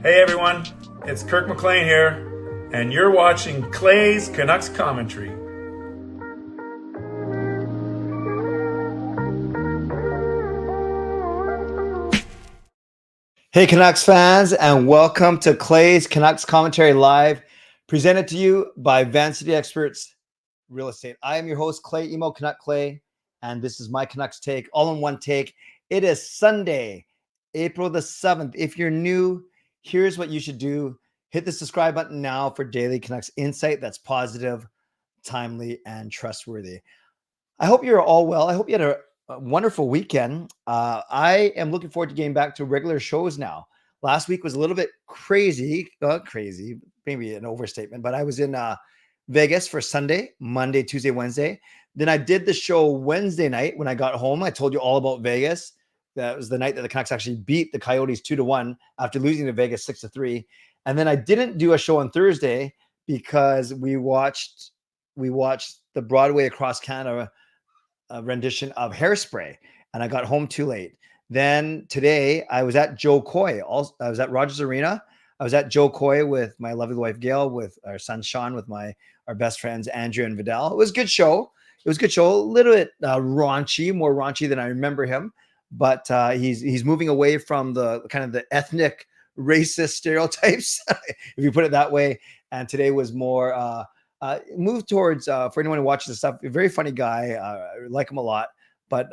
Hey everyone, it's Kirk McLean here, and you're watching Clay's Canucks Commentary. Hey Canucks fans, and welcome to Clay's Canucks Commentary Live, presented to you by Van City Experts Real Estate. I am your host, Clay Emo Canuck Clay, and this is my Canucks take, all in one take. It is Sunday, April the 7th. If you're new, here's what you should do. Hit the subscribe button now for daily Canucks insight that's positive, timely, and trustworthy. I hope you're all well. I hope you had a wonderful weekend. I am looking forward to getting back to regular shows now. Last week was a little bit crazy, maybe an overstatement, but I was in Vegas for Sunday, Monday, Tuesday, Wednesday. Then I did the show Wednesday night when I got home. I told you all about Vegas. That was the night that the Canucks actually beat the Coyotes 2-1 after losing to Vegas 6-3. And then I didn't do a show on Thursday because we watched the Broadway Across Canada rendition of Hairspray, and I got home too late. Then today I was at Joe Coy. I was at Rogers Arena. I was at Joe Coy with my lovely wife Gail, with our son Sean, with our best friends Andrew and Vidal. It was a good show. A little bit raunchy, more raunchy than I remember him, but he's moving away from the kind of the ethnic racist stereotypes, if you put it that way. And today was more move towards, for anyone who watches this stuff, a very funny guy. I like him a lot, but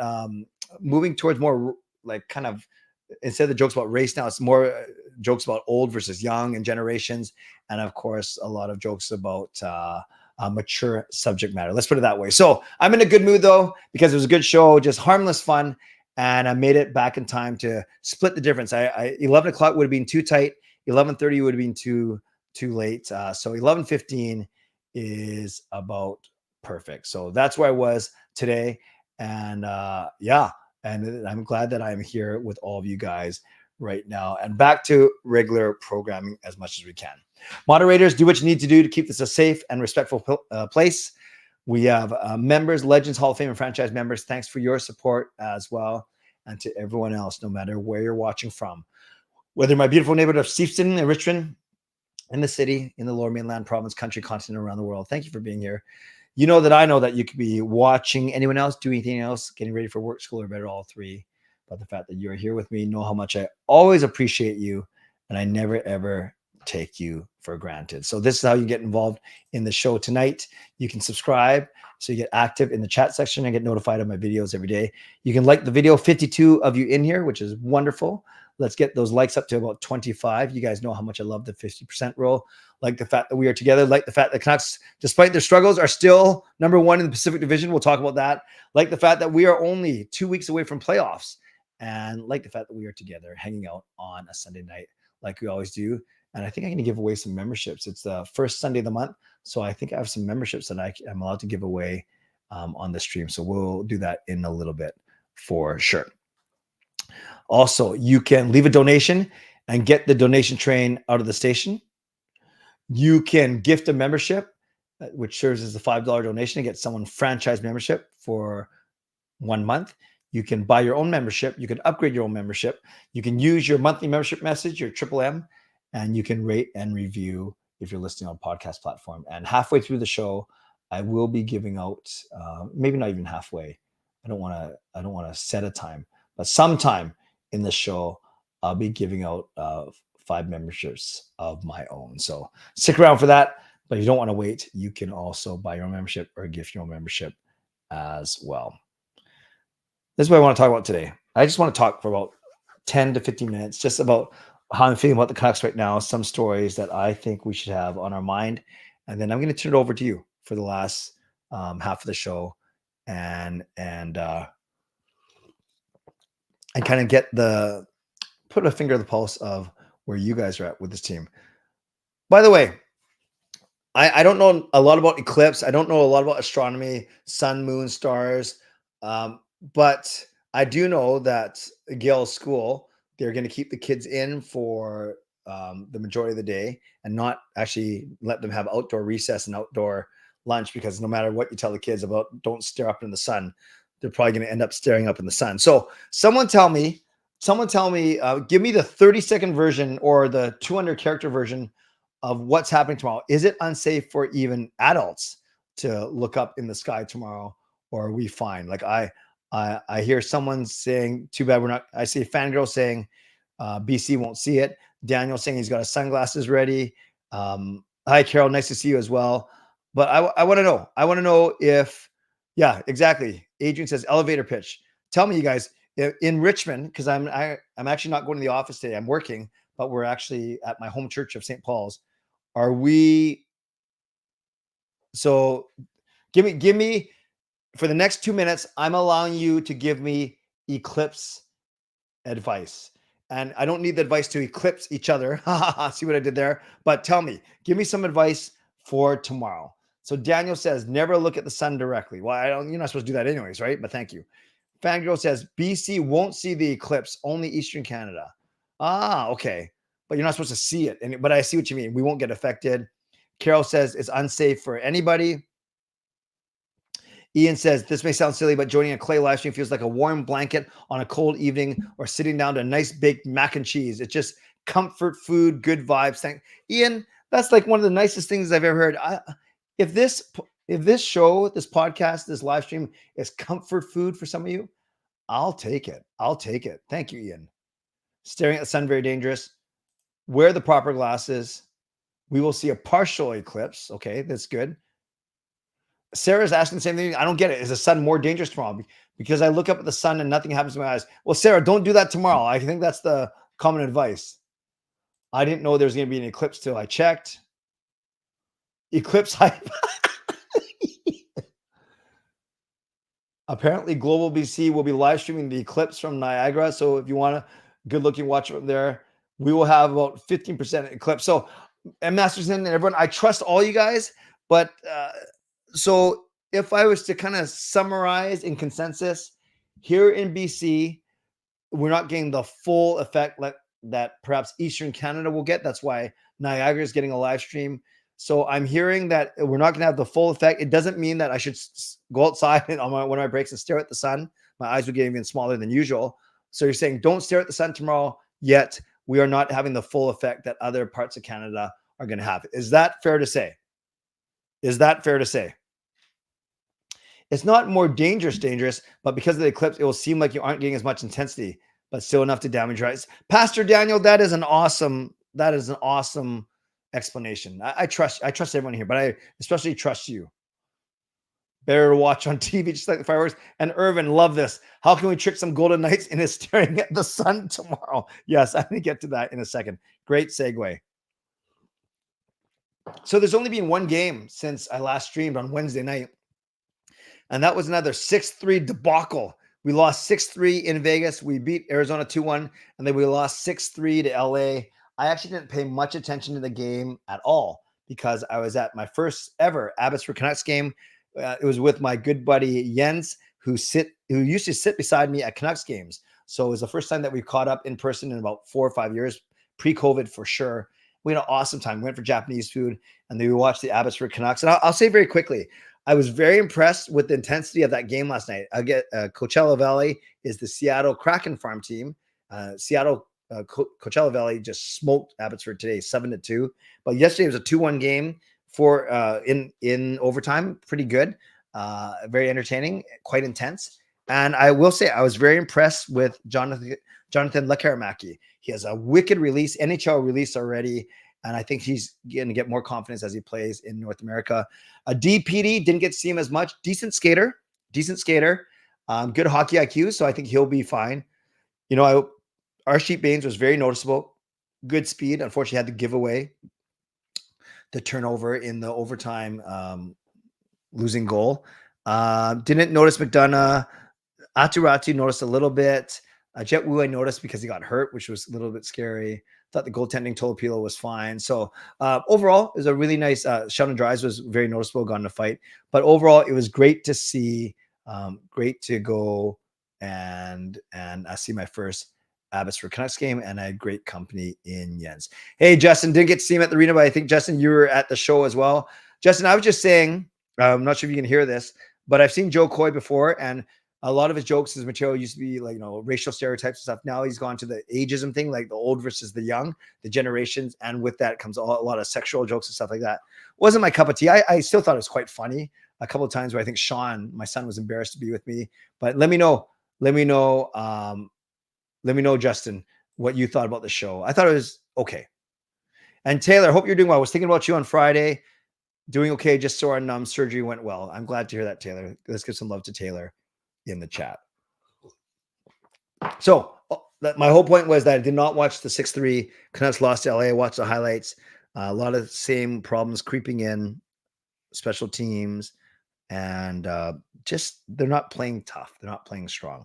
moving towards more like kind of, instead of the jokes about race now, it's more jokes about old versus young and generations. And of course, a lot of jokes about mature subject matter. Let's put it that way. So I'm in a good mood though, because it was a good show, just harmless fun. And I made it back in time to split the difference. 11 o'clock would have been too tight. 11:30 would have been too late. So 11:15 is about perfect. So that's where I was today. And and I'm glad that I'm here with all of you guys right now, and back to regular programming as much as we can. Moderators, do what you need to do to keep this a safe and respectful place. We have members, Legends, Hall of Fame, and franchise members. Thanks for your support as well. And to everyone else, no matter where you're watching from, whether my beautiful neighborhood of Steveston and Richmond, in the city, in the lower mainland, province, country, continent, around the world. Thank you for being here. You know that I know that you could be watching anyone else, doing anything else, getting ready for work, school, or better, all three. But the fact that you're here with me, know how much I always appreciate you, and I never, ever take you for granted. So this is how you get involved in the show tonight. You can subscribe so you get active in the chat section and get notified of my videos every day. You can like the video, 52 of you in here, which is wonderful. Let's get those likes up to about 25. You guys know how much I love the 50% rule. Like the fact that we are together. Like the fact that Canucks, despite their struggles, are still number one in the Pacific Division. We'll talk about that. Like the fact that we are only 2 weeks away from playoffs. And like the fact that we are together hanging out on a Sunday night like we always do. And I think I'm going to give away some memberships. It's the first Sunday of the month. So I think I have some memberships that I'm allowed to give away on the stream. So we'll do that in a little bit for sure. Also, you can leave a donation and get the donation train out of the station. You can gift a membership, which serves as a $5 donation to get someone franchise membership for 1 month. You can buy your own membership. You can upgrade your own membership. You can use your monthly membership message, your MMM, and you can rate and review if you're listening on podcast platform. And halfway through the show, I will be giving out, maybe not even halfway. I don't want to set a time, but sometime in the show, I'll be giving out 5 memberships of my own. So stick around for that. But if you don't want to wait, you can also buy your own membership or gift your own membership as well. This is what I want to talk about today. I just want to talk for about 10 to 15 minutes, just about how I'm feeling about the Canucks right now, some stories that I think we should have on our mind. And then I'm going to turn it over to you for the last half of the show and kind of put a finger on the pulse of where you guys are at with this team. By the way, I don't know a lot about Eclipse. I don't know a lot about astronomy, sun, moon, stars. But I do know that Gail's school, they're going to keep the kids in for the majority of the day and not actually let them have outdoor recess and outdoor lunch, because no matter what you tell the kids about don't stare up in the sun, they're probably going to end up staring up in the sun. So someone tell me Someone tell me, give me the 30-second version or the 200 character version of what's happening tomorrow. Is it unsafe for even adults to look up in the sky tomorrow, or are we fine? Like I hear someone saying, too bad we're not. I see a fangirl saying BC won't see it. Daniel saying he's got his sunglasses ready. Hi, Carol. Nice to see you as well. But I want to know. I want to know if, yeah, exactly. Adrian says elevator pitch. Tell me, you guys, in Richmond, because I'm actually not going to the office today. I'm working, but we're actually at my home church of St. Paul's. Are we? So give me for the next 2 minutes. I'm allowing you to give me Eclipse advice. And I don't need the advice to eclipse each other. See what I did there? But tell me, give me some advice for tomorrow. So Daniel says, never look at the sun directly. Well, you're not supposed to do that anyways, right? But thank you. Fangirl says, BC won't see the eclipse, only Eastern Canada. Okay. But you're not supposed to see it. But I see what you mean. We won't get affected. Carol says, it's unsafe for anybody. Ian says, this may sound silly, but joining a Clay live stream feels like a warm blanket on a cold evening or sitting down to a nice baked mac and cheese. It's just comfort food, good vibes. Ian, that's like one of the nicest things I've ever heard. If this show, this podcast, this live stream is comfort food for some of you, I'll take it. I'll take it. Thank you, Ian. Staring at the sun, very dangerous. Wear the proper glasses. We will see a partial eclipse. Okay, that's good. Sarah's asking the same thing. I don't get it. Is the sun more dangerous tomorrow? Because I look up at the sun and nothing happens to my eyes. Well, Sarah, don't do that tomorrow. I think that's the common advice. I didn't know there was going to be an eclipse till I checked. Eclipse hype. Apparently, Global BC will be live streaming the eclipse from Niagara. So if you want a good looking watch from there, we will have about 15% eclipse. So, and Masterson and everyone, I trust all you guys, but so if I was to kind of summarize in consensus, here in BC, we're not getting the full effect that perhaps Eastern Canada will get. That's why Niagara is getting a live stream. So I'm hearing that we're not going to have the full effect. It doesn't mean that I should go outside on one of my breaks and stare at the sun. My eyes would get even smaller than usual. So you're saying don't stare at the sun tomorrow, yet we are not having the full effect that other parts of Canada are going to have. Is that fair to say? Is that fair to say? It's not more dangerous, but because of the eclipse, it will seem like you aren't getting as much intensity, but still enough to damage your eyes. Pastor Daniel, that is an awesome explanation. I trust everyone here, but I especially trust you. Better to watch on TV, just like the fireworks. And Irvin, love this. How can we trick some Golden Knights into staring at the sun tomorrow? Yes, I'm going to get to that in a second. Great segue. So there's only been one game since I last streamed on Wednesday night. And that was another 6-3 debacle. We lost 6-3 in Vegas. We beat Arizona 2-1, and then we lost 6-3 to LA. I actually didn't pay much attention to the game at all because I was at my first ever Abbotsford Canucks game. It was with my good buddy Jens, who used to sit beside me at Canucks games. So it was the first time that we caught up in person in about 4 or 5 years, pre-COVID for sure. We had an awesome time. We went for Japanese food, and then we watched the Abbotsford Canucks. And I'll say very quickly, I was very impressed with the intensity of that game last night. Coachella Valley is the Seattle Kraken farm team. Coachella Valley just smoked Abbotsford today, 7-2. But yesterday was a 2-1 game for in overtime. Pretty good, very entertaining, quite intense. And I will say I was very impressed with Jonathan Lekaramaki. He has a wicked release, NHL release already. And I think he's going to get more confidence as he plays in North America. DPD didn't get to see him as much. Decent skater, good hockey IQ. So I think he'll be fine. You know, Archie Baines was very noticeable. Good speed. Unfortunately, had to give away the turnover in the overtime losing goal. Didn't notice McDonough. Aturatu noticed a little bit. Jet Wu I noticed because he got hurt, which was a little bit scary. Thought the goaltending Tolopilo was fine. So overall, it was a really nice. Sheldon Dries was very noticeable, got in a fight. But overall, it was great to see. Great to go and see my first Abbotsford Canucks game, and I had great company in Jens. Hey, Justin, didn't get to see him at the arena, but I think, Justin, you were at the show as well. Justin, I was just saying, I'm not sure if you can hear this, but I've seen Joe Coy before, and A lot of his jokes, his material used to be like, racial stereotypes and stuff. Now he's gone to the ageism thing, like the old versus the young, the generations. And with that comes a lot of sexual jokes and stuff like that. Wasn't my cup of tea. I still thought it was quite funny. A couple of times where I think Sean, my son, was embarrassed to be with me. But let me know, Justin, what you thought about the show. I thought it was okay. And Taylor, hope you're doing well. I was thinking about you on Friday. Doing okay, just so our surgery went well. I'm glad to hear that, Taylor. Let's give some love to Taylor in the chat. So my whole point was that I did not watch the 6-3 Canucks lost to LA. I watched the highlights. A lot of the same problems creeping in, special teams, and just they're not playing tough. They're not playing strong.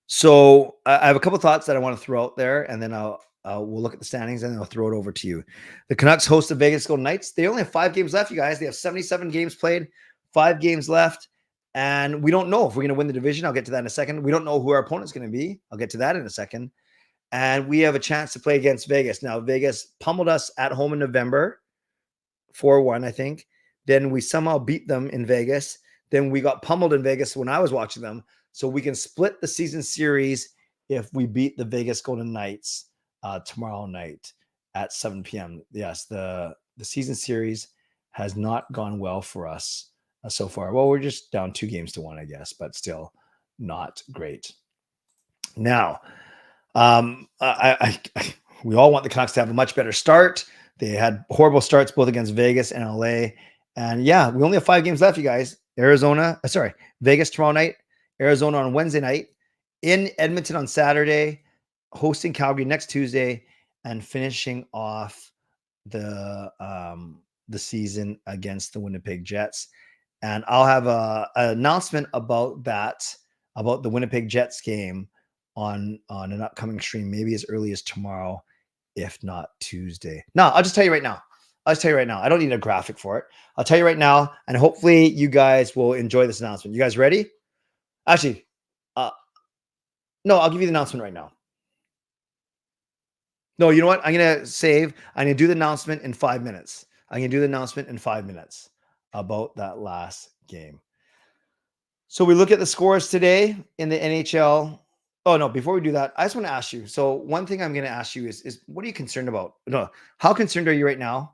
So I have a couple of thoughts that I want to throw out there, and then we'll look at the standings and then I'll throw it over to you. The Canucks host the Vegas Golden Knights. They only have 5 games left, you guys. They have 77 games played, 5 games left. And we don't know if we're going to win the division. I'll get to that in a second. We don't know who our opponent's going to be. I'll get to that in a second. And we have a chance to play against Vegas. Now, Vegas pummeled us at home in November, 4-1, I think. Then we somehow beat them in Vegas. Then we got pummeled in Vegas when I was watching them. So we can split the season series if we beat the Vegas Golden Knights tomorrow night at 7 p.m. Yes, the season series has not gone well for us so far. Well, we're just down 2-1, I guess, but still not great. Now, we all want the Canucks to have a much better start. They had horrible starts both against Vegas and LA. And yeah, we only have 5 games left, you guys. Vegas tomorrow night, Arizona on Wednesday night, in Edmonton on Saturday, hosting Calgary next Tuesday, and finishing off the season against the Winnipeg Jets. And I'll have an announcement about the Winnipeg Jets game on an upcoming stream, maybe as early as tomorrow, if not Tuesday. No, I'll just tell you right now. I don't need a graphic for it. I'll tell you right now, and hopefully you guys will enjoy this announcement. You guys ready? Actually, no, I'll give you the announcement right now. No, you know what? I'm going to do the announcement in 5 minutes. About that last game. So we look at the scores today in the NHL. Oh, no, before we do that, I just want to ask you. So one thing I'm going to ask you is what are you concerned about? No, how concerned are you right now?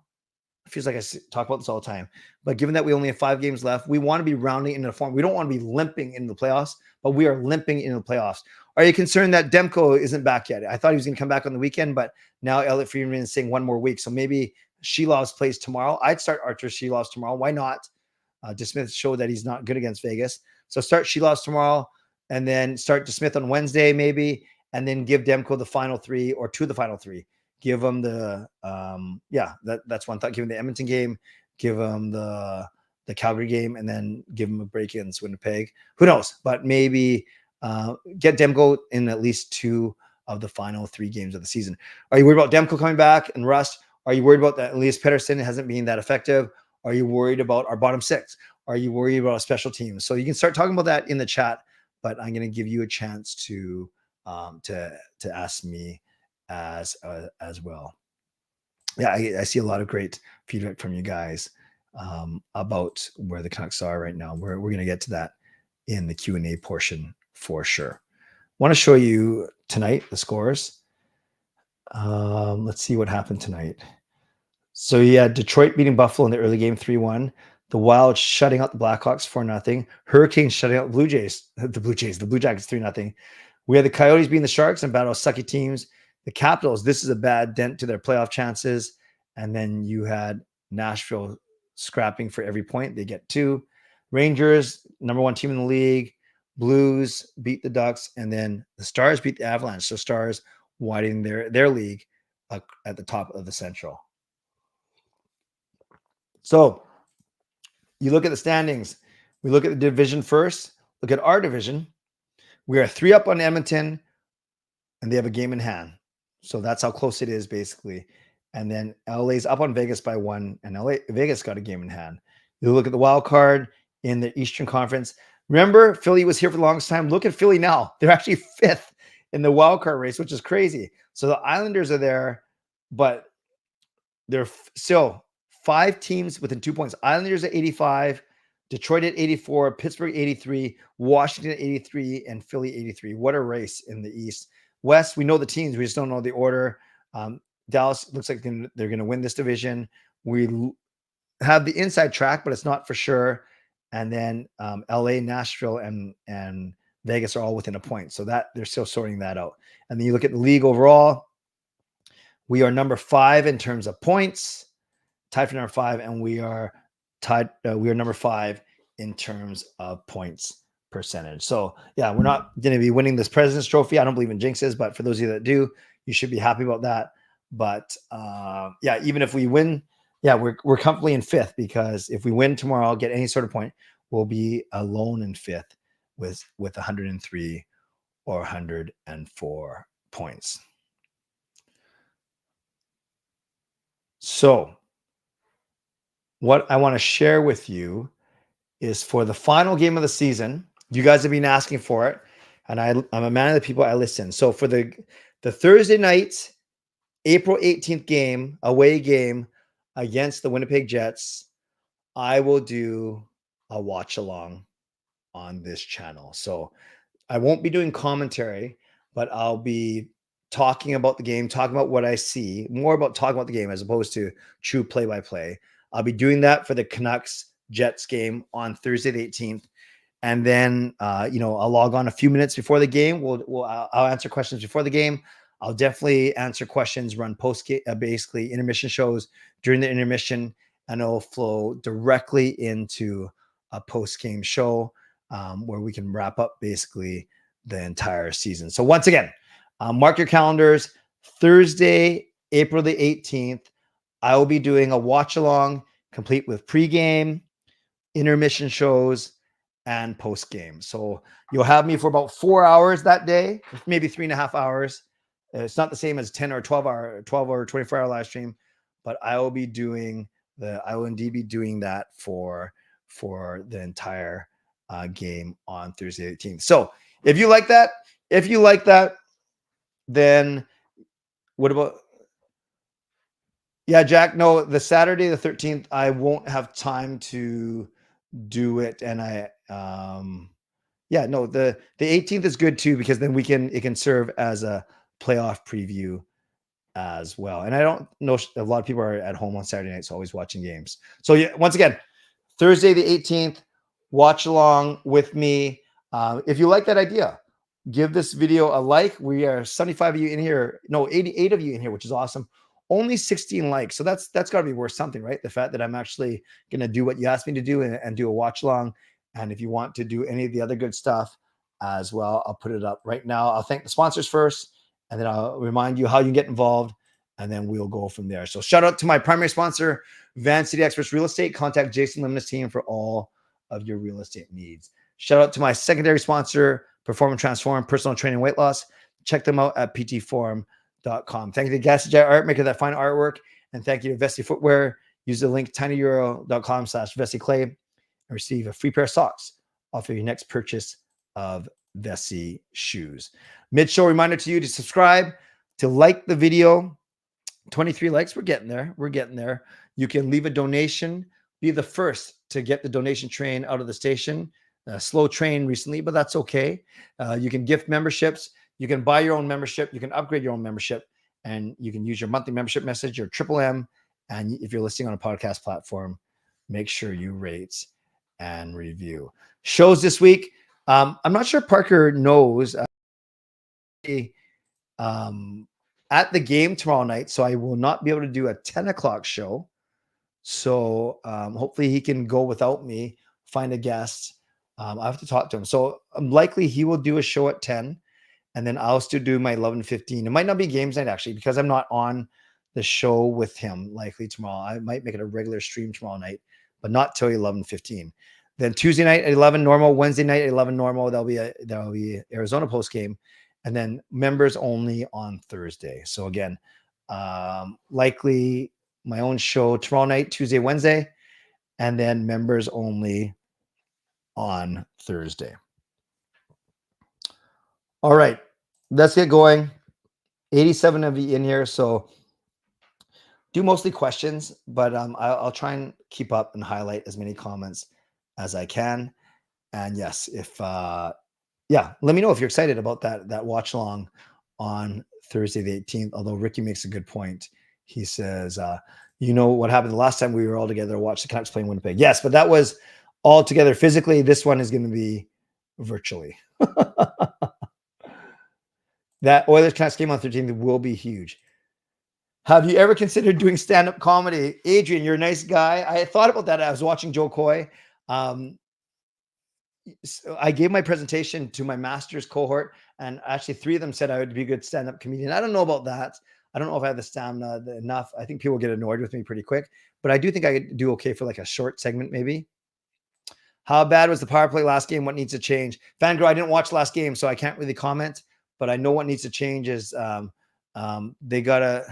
It feels like I talk about this all the time. But given that we only have 5 games left, we want to be rounding into the form. We don't want to be limping in the playoffs, but we are limping into the playoffs. Are you concerned that Demko isn't back yet? I thought he was going to come back on the weekend, but now Elliot Friedman is saying 1 more week. So maybe Shelov's plays tomorrow. I'd start Archer Shelov's tomorrow. Why not? DeSmith showed that he's not good against Vegas. So start Shelov's tomorrow and then start DeSmith on Wednesday maybe, and then give Demko the final 3 or 2 of the final 3. Give him the that's one thought. Give him the Edmonton game, give him the Calgary game, and then give him a break against Winnipeg. Who knows? But maybe get Demko in at least 2 of the final 3 games of the season. Are you worried about Demko coming back and rust? Are you worried about that Elias Pettersson hasn't been that effective? Are you worried about our bottom 6? Are you worried about our special teams? So you can start talking about that in the chat, but I'm going to give you a chance to ask me as well. Yeah, I see a lot of great feedback from you guys about where the Canucks are right now. We're going to get to that in the Q&A portion for sure. Want to show you tonight the scores. Let's see what happened tonight. So yeah, Detroit beating Buffalo in the early game 3-1. The Wild shutting out the Blackhawks 4-0. Hurricanes shutting out the Blue Jackets 3-0. We had the Coyotes beating the Sharks and battle of sucky teams. The Capitals, this is a bad dent to their playoff chances. And then you had Nashville scrapping for every point. They get 2. Rangers, number 1 team in the league. Blues beat the Ducks. And then the Stars beat the Avalanche. So Stars widening their league at the top of the Central. So you look at the standings. We look at the division first. Look at our division. We are 3 up on Edmonton, and they have a game in hand. So that's how close it is, basically. And then LA's up on Vegas by 1, and Vegas got a game in hand. You look at the wild card in the Eastern Conference. Remember, Philly was here for the longest time. Look at Philly now. They're actually 5th in the wild card race, which is crazy. So the Islanders are there, but they're still 5 teams within 2 points. Islanders at 85, Detroit at 84, Pittsburgh 83, Washington at 83, and Philly 83. What a race in the East. West, we know the teams. We just don't know the order. Dallas looks like they're going to win this division. We have the inside track, but it's not for sure. And then LA, Nashville, and Vegas are all within a point. So that they're still sorting that out. And then you look at the league overall. We are number 5 in terms of points, tied for number 5, and we are tied. We are number 5 in terms of points percentage. So yeah, we're not going to be winning this President's Trophy. I don't believe in jinxes, but for those of you that do, you should be happy about that. But yeah, even if we win, yeah, we're comfortably in 5th, because if we win tomorrow, get any sort of point, we'll be alone in 5th with 103 or 104 points. So what I want to share with you is for the final game of the season. You guys have been asking for it, and I'm a man of the people. I listen. So for the Thursday night, April 18th game, away game against the Winnipeg Jets, I will do a watch along on this channel. So I won't be doing commentary, but I'll be talking about the game, talking about what I see, more about talking about the game as opposed to true play-by-play. I'll be doing that for the Canucks Jets game on Thursday the 18th. And then, I'll log on a few minutes before the game. I'll answer questions before the game. I'll definitely answer questions, run basically intermission shows during the intermission, and it'll flow directly into a post-game show where we can wrap up basically the entire season. So once again, mark your calendars. Thursday, April the 18th, I will be doing a watch-along complete with pregame, intermission shows, and post-game. So you'll have me for about 4 hours that day, maybe 3.5 hours. It's not the same as 10 or 12 or 24-hour live stream, but I will indeed be doing that for the entire game on Thursday 18th. So if you like that, then what about, yeah, Jack, no, the Saturday, the 13th, I won't have time to do it. And the 18th is good too, because then it can serve as a playoff preview as well. And I don't know, a lot of people are at home on Saturday nights, always watching games. So yeah, once again, Thursday the 18th, watch along with me. If you like that idea, give this video a like. We are 75 of you in here, 88 of you in here, which is awesome. Only 16 likes. So that's got to be worth something, right? The fact that I'm actually going to do what you asked me to do and do a watch along. And if you want to do any of the other good stuff as well, I'll put it up right now. I'll thank the sponsors first, and then I'll remind you how you can get involved, and then we'll go from there. So shout out to my primary sponsor, Van City Experts Real Estate. Contact Jason Lim and his team for all of your real estate needs. Shout out to my secondary sponsor, Perform and Transform Personal Training Weight Loss. Check them out at ptforum.com. Thank you to Gasset Art, maker that fine artwork. And thank you to Vessi Footwear. Use the link tinyurl.com/VessiClay and receive a free pair of socks off of your next purchase of Vessi shoes. Mid-show reminder to you to subscribe, to like the video. 23 likes. We're getting there. You can leave a donation. Be the first to get the donation train out of the station. Slow train recently, but that's okay. You can gift memberships. You can buy your own membership. You can upgrade your own membership, and you can use your monthly membership message, your M. And if you're listening on a podcast platform, make sure you rate and review. Shows this week. I'm not sure Parker knows. At the game tomorrow night, so I will not be able to do a 10 o'clock show. So hopefully he can go without me, find a guest. I have to talk to him. So likely he will do a show at 10, and then I'll still do my 11:15. It might not be games night, actually, because I'm not on the show with him likely tomorrow. I might make it a regular stream tomorrow night, but not till 11:15. Then Tuesday night at 11 normal, Wednesday night at 11 normal. There'll be Arizona post game, and then members only on Thursday. So again, likely my own show tomorrow night, Tuesday, Wednesday, and then members only on Thursday. All right, let's get going. 87 of you in here, so do mostly questions, but I'll try and keep up and highlight as many comments as I can. And yes, if yeah, let me know if you're excited about that watch along on Thursday the 18th. Although Ricky makes a good point. He says, you know what happened the last time we were all together to watch the Canucks play in Winnipeg? Yes, but that was all together physically. This one is going to be virtually. That Oilers Canucks game on 13th will be huge. Have you ever considered doing stand-up comedy? Adrian, you're a nice guy. I thought about that. I was watching Joe Coy. So I gave my presentation to my master's cohort, and actually 3 of them said I would be a good stand-up comedian. I don't know about that. I don't know if I have the stamina enough. I think people get annoyed with me pretty quick, but I do think I could do okay for like a short segment maybe. How bad was the power play last game? What needs to change? Fangirl, I didn't watch last game, so I can't really comment, but I know what needs to change is they gotta,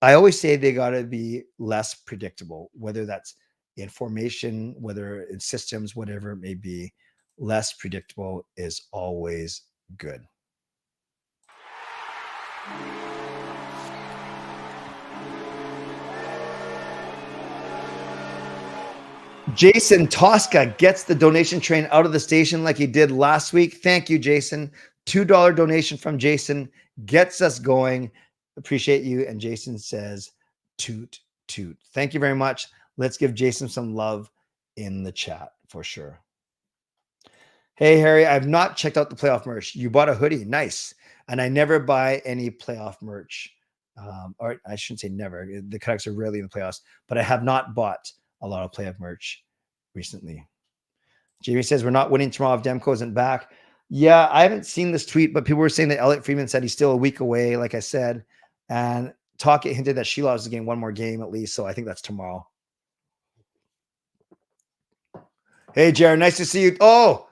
I always say they gotta be less predictable, whether that's in formation, whether in systems, whatever it may be. Less predictable is always good. Jason Tosca gets the donation train out of the station like he did last week. Thank you, Jason. $2 donation from Jason gets us going. Appreciate you. And Jason says, toot, toot. Thank you very much. Let's give Jason some love in the chat for sure. Hey, Harry, I've not checked out the playoff merch. You bought a hoodie. Nice. And I never buy any playoff merch. Or I shouldn't say never. The Canucks are rarely in the playoffs, but I have not bought a lot of playoff merch recently. Jamie says, we're not winning tomorrow if Demko isn't back. Yeah, I haven't seen this tweet, but people were saying that Elliot Friedman said he's still a week away, like I said. And Talkit hinted that Sheila is getting one more game at least. So I think that's tomorrow. Hey, Jared, nice to see you. Oh,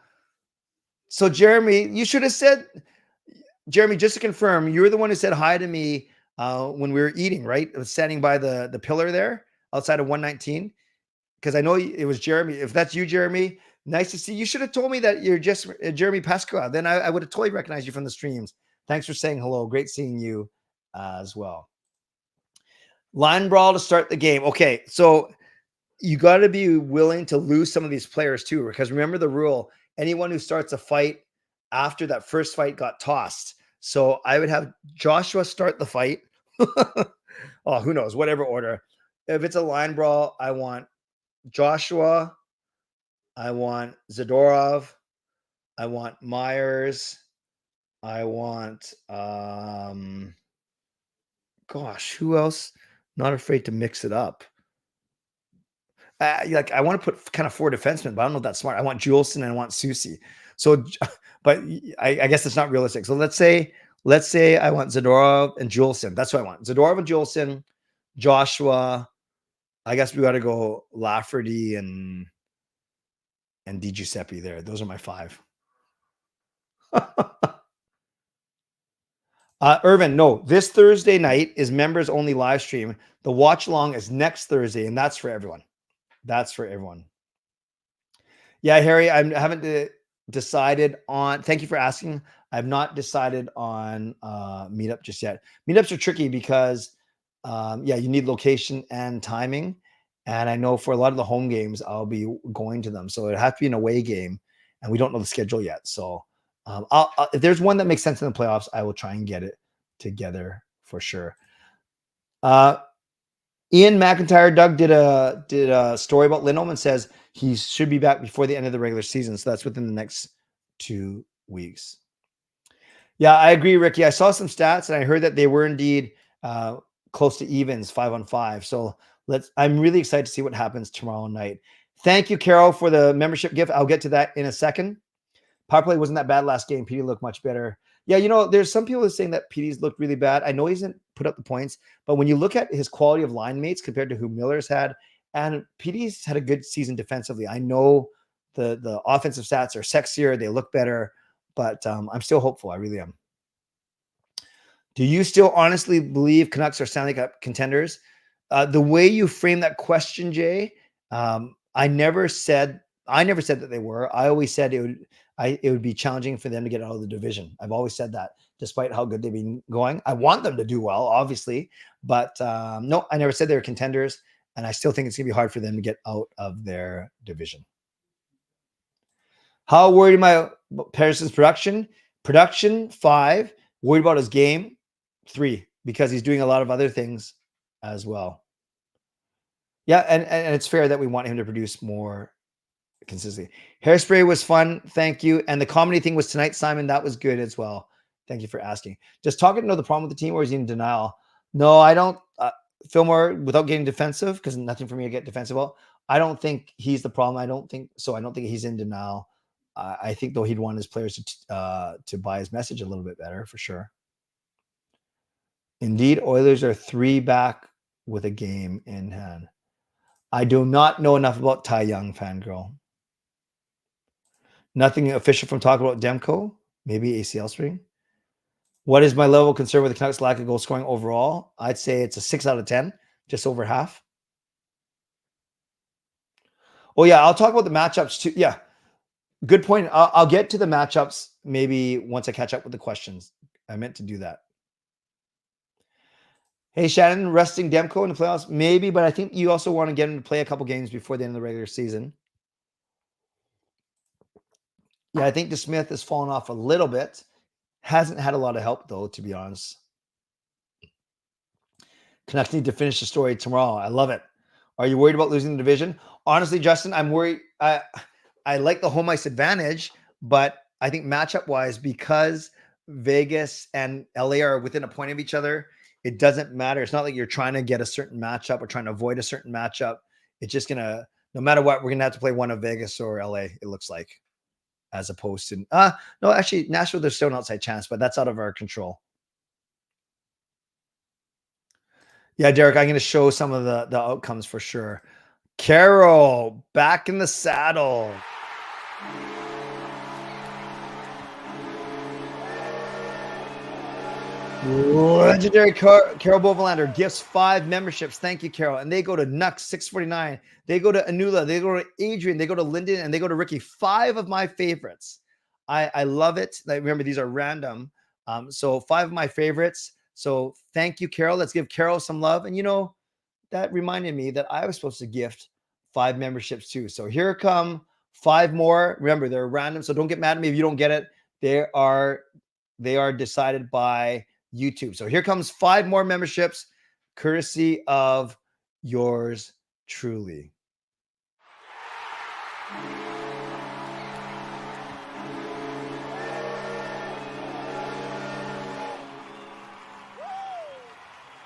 so Jeremy, you should have said, Jeremy, just to confirm, you were the one who said hi to me when we were eating, right? I was standing by the pillar there outside of 119. Because I know it was Jeremy. If that's you, Jeremy, nice to see you. You should have told me that you're just Jeremy Pasqua. Then I would have totally recognized you from the streams. Thanks for saying hello. Great seeing you as well. Line brawl to start the game. Okay, so you got to be willing to lose some of these players too, because remember the rule, anyone who starts a fight after that first fight got tossed. So I would have Joshua start the fight. Oh, who knows, whatever order. If it's a line brawl, I want Joshua, I want Zadorov, I want Myers, I want gosh, who else? Not afraid to mix it up. Like I want to put kind of 4 defensemen, but I don't know if that's smart. I want Juleson and I want Susie. So, but I guess it's not realistic. So let's say I want Zadorov and Juleson. That's what I want. Zadorov and Juleson, Joshua. I guess we got to go Lafferty and Di Giuseppe there. Those are my 5. Irvin, no, this Thursday night is members only live stream. The watch along is next Thursday, and that's for everyone. That's for everyone. Yeah, Harry, I haven't decided on. Thank you for asking. I've not decided on meetup just yet. Meetups are tricky because, yeah, you need location and timing. And I know for a lot of the home games, I'll be going to them. So it has to be an away game, and we don't know the schedule yet. So if there's one that makes sense in the playoffs, I will try and get it together for sure. Ian McIntyre, Doug did a story about Lindholm and says he should be back before the end of the regular season. So that's within the next 2 weeks. Yeah, I agree, Ricky. I saw some stats and I heard that they were indeed close to evens 5-on-5. So I'm really excited to see what happens tomorrow night. Thank you, Carol, for the membership gift. I'll get to that in a second. Power play wasn't that bad last game. PD looked much better. Yeah, you know, there's some people that are saying that PD's looked really bad. I know he hasn't put up the points, but when you look at his quality of line mates compared to who Miller's had, and PD's had a good season defensively. I know the offensive stats are sexier. They look better, but I'm still hopeful. I really am. Do you still honestly believe Canucks are Stanley Cup contenders? The way you frame that question, Jay, I never said that they were. I always said it would be challenging for them to get out of the division. I've always said that, despite how good they've been going. I want them to do well, obviously, but no, I never said they were contenders, and I still think it's going to be hard for them to get out of their division. How worried am I about Patterson's production? Production 5. Worried about his game 3, because he's doing a lot of other things as well. Yeah, and it's fair that we want him to produce more consistently. Hairspray was fun. Thank you. And the comedy thing was tonight, Simon. That was good as well. Thank you for asking. Does Talkett know the problem with the team, or is he in denial? No, I don't. Fillmore, without getting defensive, because nothing for me to get defensive about, I don't think he's the problem. I don't think so. I don't think he's in denial. I think, though, he'd want his players to buy his message a little bit better, for sure. Indeed, Oilers are 3 back with a game in hand. I do not know enough about Ty Young, fangirl. Nothing official from talking about Demko. Maybe ACL sprain. What is my level of concern with the Canucks' lack of goal scoring overall? I'd say it's a 6 out of 10, just over half. Oh, yeah, I'll talk about the matchups too. Yeah, good point. I'll get to the matchups maybe once I catch up with the questions. I meant to do that. Hey, Shannon, resting Demko in the playoffs? Maybe, but I think you also want to get him to play a couple games before the end of the regular season. Yeah, I think DeSmith has fallen off a little bit. Hasn't had a lot of help, though, to be honest. Canucks need to finish the story tomorrow. I love it. Are you worried about losing the division? Honestly, Justin, I'm worried. I like the home ice advantage, but I think matchup-wise, because Vegas and LA are within a point of each other, it doesn't matter. It's not like you're trying to get a certain matchup or trying to avoid a certain matchup. It's just going to, no matter what, we're going to have to play one of Vegas or LA, it looks like, as opposed to, no, actually, Nashville, there's still an outside chance, but that's out of our control. Yeah, Derek, I'm going to show some of the outcomes for sure. Carol, back in the saddle. Legendary Carol Bovenlander gifts 5 memberships. Thank you, Carol. And they go to Nux 649. They go to Anula. They go to Adrian. They go to Lyndon, and they go to Ricky. 5 of my favorites. I love it. Remember, these are random. So 5 of my favorites. So thank you, Carol. Let's give Carol some love. And that reminded me that I was supposed to gift 5 memberships too. So here come 5 more. Remember, they're random, so don't get mad at me if you don't get it. They are decided by YouTube. So here comes 5 more memberships, courtesy of yours truly.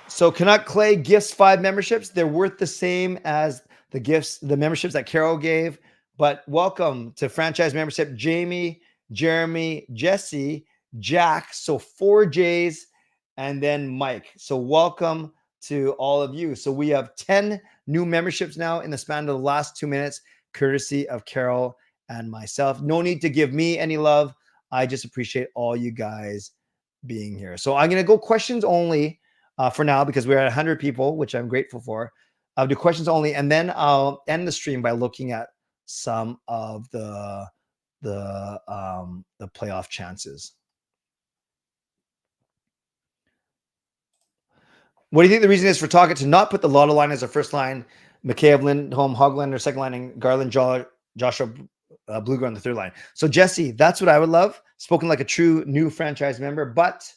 So Canuck Clay gifts 5 memberships. They're worth the same as the memberships that Carol gave. But welcome to franchise membership, Jamie, Jeremy, Jesse, Jack. So 4 J's, and then Mike. So welcome to all of you. So we have 10 new memberships now in the span of the last 2 minutes, courtesy of Carol and myself. No need to give me any love. I just appreciate all you guys being here. So I'm going to go questions only for now, because we're at 100 people, which I'm grateful for. I'll do questions only, and then I'll end the stream by looking at some of the playoff chances. What do you think the reason is for Talkett to not put the Lotto line as a first line, McCabe, Lindholm, Hoglander second line, and Garland, Joshua Blueger on the third line? So Jesse, that's what I would love. Spoken like a true new franchise member, but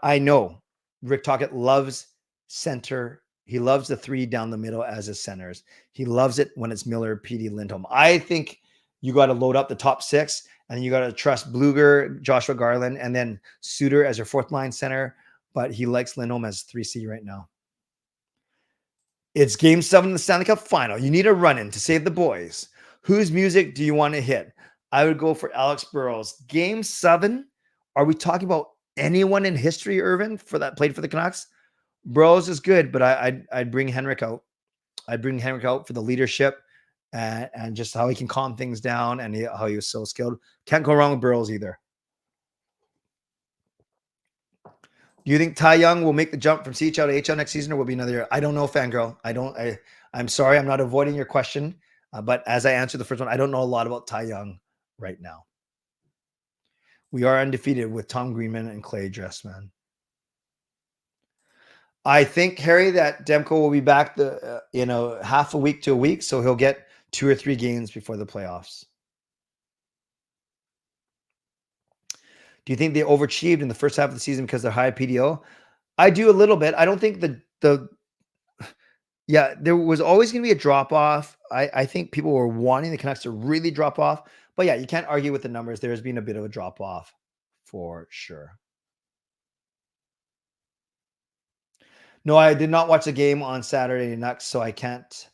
I know Rick Talkett loves center. He loves the 3 down the middle as his centers. He loves it when it's Miller, PD, Lindholm. I think you got to load up the top 6, and you got to trust Blueger, Joshua Garland, and then Suter as your 4th line center. But he likes Lindholm as 3C right now. It's Game 7 of the Stanley Cup Final. You need a run-in to save the boys. Whose music do you want to hit? I would go for Alex Burrows. Game 7. Are we talking about anyone in history, Irvin, for that played for the Canucks? Burrows is good, but I'd bring Henrik out. I'd bring Henrik out for the leadership and just how he can calm things down, and how he was so skilled. Can't go wrong with Burrows either. Do you think Ty Young will make the jump from CHL to HL next season, or will be another year? I don't know, fangirl. I'm sorry. I'm not avoiding your question. But as I answered the first one, I don't know a lot about Ty Young right now. We are undefeated with Tom Greenman and Clay Dressman. I think, Harry, that Demko will be back half a week to a week, so he'll get 2 or 3 games before the playoffs. Do you think they overachieved in the first half of the season because they're high PDO? I do a little bit. I don't think yeah, there was always going to be a drop off. I think people were wanting the Canucks to really drop off, but yeah, you can't argue with the numbers. There's been a bit of a drop off for sure. No, I did not watch the game on Saturday night, so I can't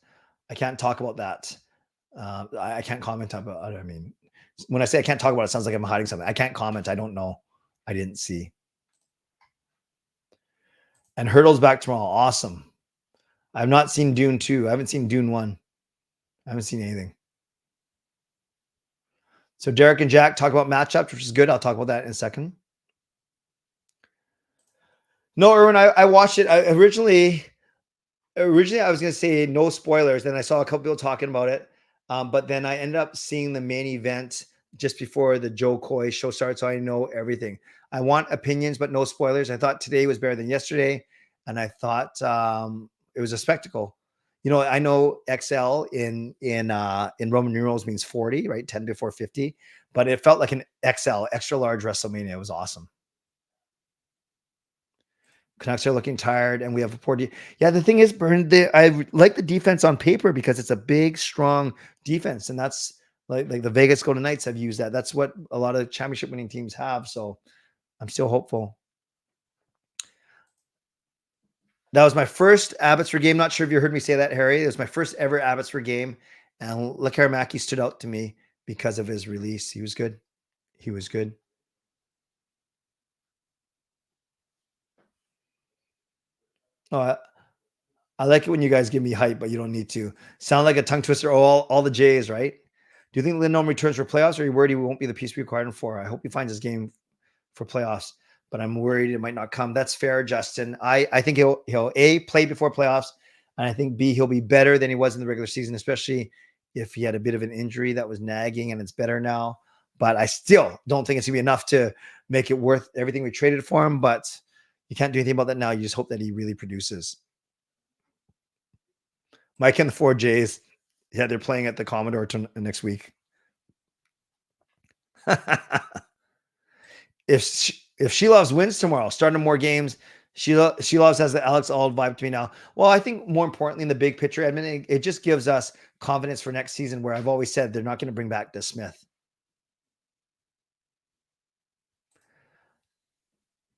talk about that. I can't comment about it. I mean, when I say I can't talk about it, it sounds like I'm hiding something. I can't comment. I don't know. I didn't see. And Hurdle's back tomorrow. Awesome. I've not seen Dune 2. I haven't seen Dune 1. I haven't seen anything. So Derek and Jack talk about matchups, which is good. I'll talk about that in a second. No, Erwin, I watched it. Originally I was going to say no spoilers. Then I saw a couple people talking about it. But then I ended up seeing the main event just before the Joe Coy show started, so I know everything. I want opinions, but no spoilers. I thought today was better than yesterday, and I thought it was a spectacle. You know, I know XL in Roman numerals means 40, right? 10 before 50, but it felt like an XL, extra large WrestleMania. It was awesome. Canucks are looking tired, and we have a poor yeah, the thing is, Burn, I like the defense on paper because it's a big, strong defense, and that's like the Vegas Golden Knights have used that. That's what a lot of championship winning teams have. So I'm still hopeful. That was my first Abbotsford game. Not sure if you heard me say that, Harry. It was my first ever Abbotsford game, and Lekaramaki stood out to me because of his release. He was good. He was good. Oh, I like it when you guys give me hype, but you don't need to. Sound like a tongue twister. All the J's, right? Do you think Lindholm returns for playoffs, or are you worried he won't be the piece we required him for? I hope he finds his game for playoffs, but I'm worried it might not come. That's fair, Justin. I think he'll A, play before playoffs, and I think B, he'll be better than he was in the regular season, especially if he had a bit of an injury that was nagging and it's better now. But I still don't think it's gonna be enough to make it worth everything we traded for him. But you can't do anything about that now. You just hope that he really produces. Mike and the 4Js, yeah, they're playing at the Commodore next week. If She Loves wins tomorrow, starting more games, She Loves has the Alex Auld vibe to me now. Well, I think more importantly in the big picture, Edmund, it just gives us confidence for next season, where I've always said they're not going to bring back Des Smith.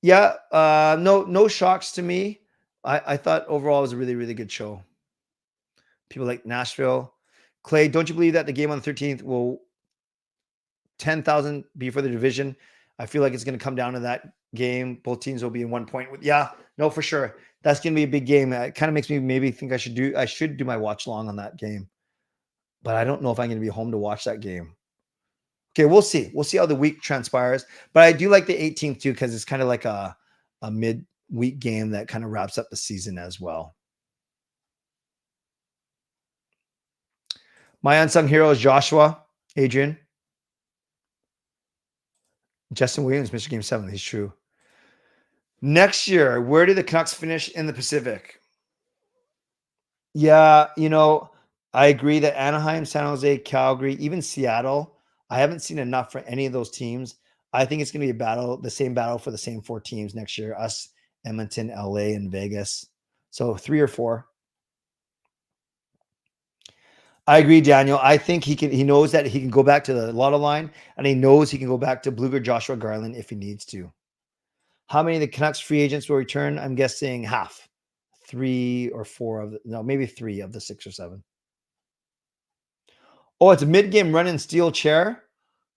Yeah, no shocks to me. I thought overall it was a really, really good show. People like Nashville. Clay, don't you believe that the game on the 13th will 10,000 be for the division? I feel like it's going to come down to that game. Both teams will be in 1 point. Yeah, no, for sure. That's going to be a big game. It kind of makes me maybe think I should do my watch long on that game, but I don't know if I'm going to be home to watch that game. Okay, we'll see. We'll see how the week transpires. But I do like the 18th too, because it's kind of like a mid-week game that kind of wraps up the season as well. My unsung hero is Joshua, Adrian. Justin Williams, Mr. Game 7. He's true. Next year, where do the Canucks finish in the Pacific? Yeah, I agree that Anaheim, San Jose, Calgary, even Seattle, I haven't seen enough for any of those teams. I think it's going to be the same battle for the same 4 teams next year, us, Edmonton, LA, and Vegas. So 3 or 4. I agree, Daniel. I think he knows that he can go back to the Lotto line, and he knows he can go back to Blueger, Joshua Garland if he needs to. How many of the Canucks free agents will return? I'm guessing half. 3 or 4 maybe 3 of the 6 or 7. Oh, it's a mid-game run-in steel chair.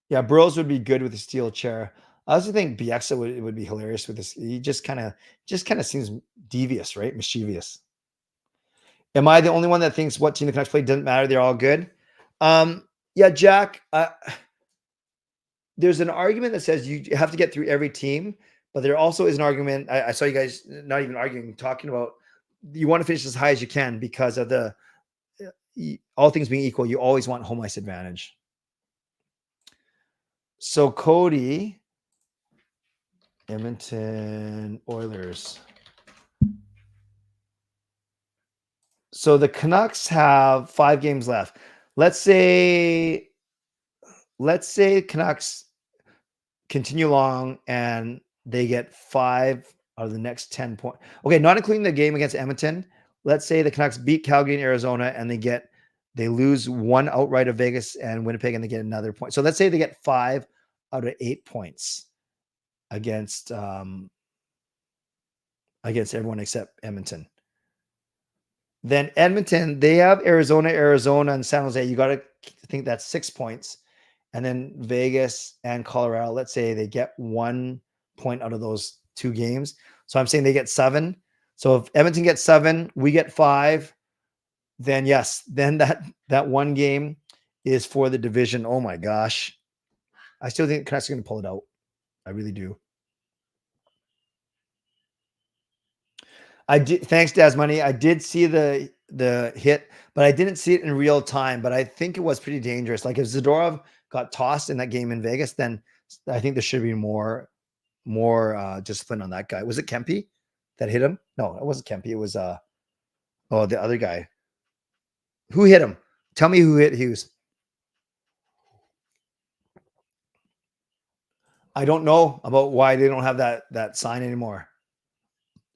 Yeah, Burrows would be good with a steel chair. I also think Bieksa would be hilarious with this. He just kind of seems devious, right? Mischievous. Am I the only one that thinks what team the Canucks play doesn't matter? They're all good. Yeah, Jack. There's an argument that says you have to get through every team, but there also is an argument. I saw you guys not even arguing, talking about you want to finish as high as you can because of all things being equal, you always want home ice advantage. So Cody, Edmonton Oilers. So the Canucks have 5 games left. Let's say Canucks continue along, and they get 5 out of the next 10 points. Okay, not including the game against Edmonton. Let's say the Canucks beat Calgary and Arizona, and they lose 1 outright of Vegas and Winnipeg, and they get another point. So let's say they get 5 out of 8 points against everyone except Edmonton. Then Edmonton, they have Arizona, and San Jose. You got to think that's 6 points. And then Vegas and Colorado, let's say they get 1 point out of those 2 games. So I'm saying they get 7. So if Edmonton gets 7, we get 5, then yes, then that 1 game is for the division. Oh my gosh. I still think Canucks are going to pull it out. I really do. Thanks, Daz Money. I did see the hit, but I didn't see it in real time. But I think it was pretty dangerous. Like if Zadorov got tossed in that game in Vegas, then I think there should be more discipline on that guy. Was it Kempe that hit him? No, it wasn't Kempe. It was the other guy. Who hit him? Tell me who hit Hughes. I don't know about why they don't have that sign anymore.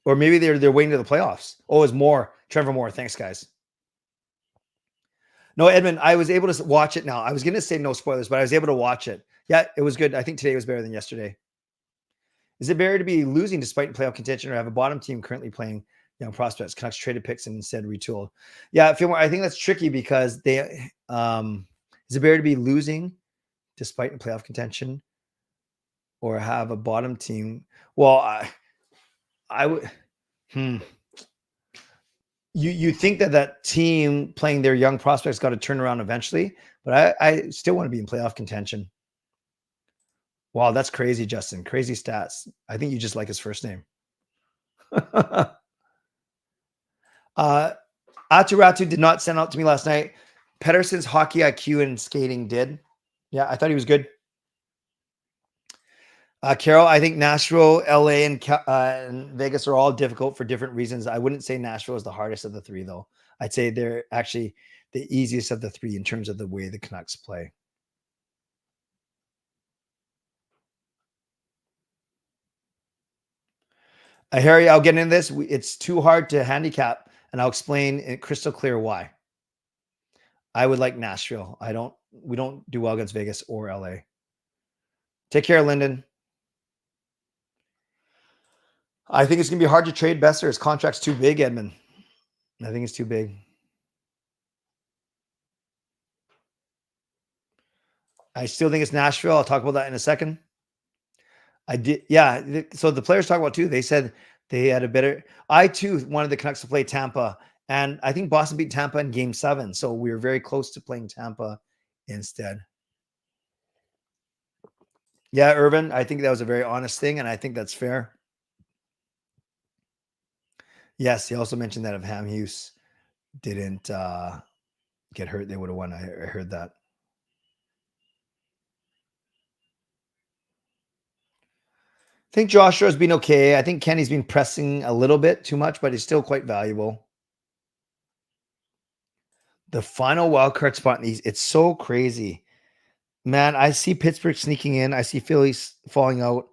Or maybe they're waiting to the playoffs. Oh, it's Moore. Trevor Moore. Thanks, guys. No, Edmund, I was able to watch it now. I was going to say no spoilers, but I was able to watch it. Yeah, it was good. I think today was better than yesterday. Is it better to be losing despite playoff contention or have a bottom team currently playing young prospects? Canucks traded picks and instead retooled. Yeah, I think that's tricky because is it better to be losing despite playoff contention or have a bottom team? Well, I would. You think that team playing their young prospects got to turn around eventually, but I still want to be in playoff contention. Wow, that's crazy, Justin. Crazy stats. I think you just like his first name. Aturatu did not send out to me last night. Pedersen's hockey IQ and skating did. Yeah, I thought he was good. Carol, I think Nashville, LA, and Vegas are all difficult for different reasons. I wouldn't say Nashville is the hardest of the 3, though. I'd say they're actually the easiest of the 3 in terms of the way the Canucks play. Harry, I'll get into this. It's too hard to handicap, and I'll explain it crystal clear why. I would like Nashville. We don't do well against Vegas or LA. Take care, Lyndon. I think it's going to be hard to trade Besser. His contract's too big, Edmund. I think it's too big. I still think it's Nashville. I'll talk about that in a second. I did. Yeah. So the players talk about too. They said they had a better. I too wanted the Canucks to play Tampa, and I think Boston beat Tampa in Game 7. So we were very close to playing Tampa instead. Yeah, Irvin. I think that was a very honest thing, and I think that's fair. Yes, he also mentioned that if Ham Hughes didn't get hurt, they would have won. I heard that. I think Joshua's been okay. I think Kenny's been pressing a little bit too much, but he's still quite valuable. The final wild card spot in these, it's so crazy. Man, I see Pittsburgh sneaking in. I see Philly falling out.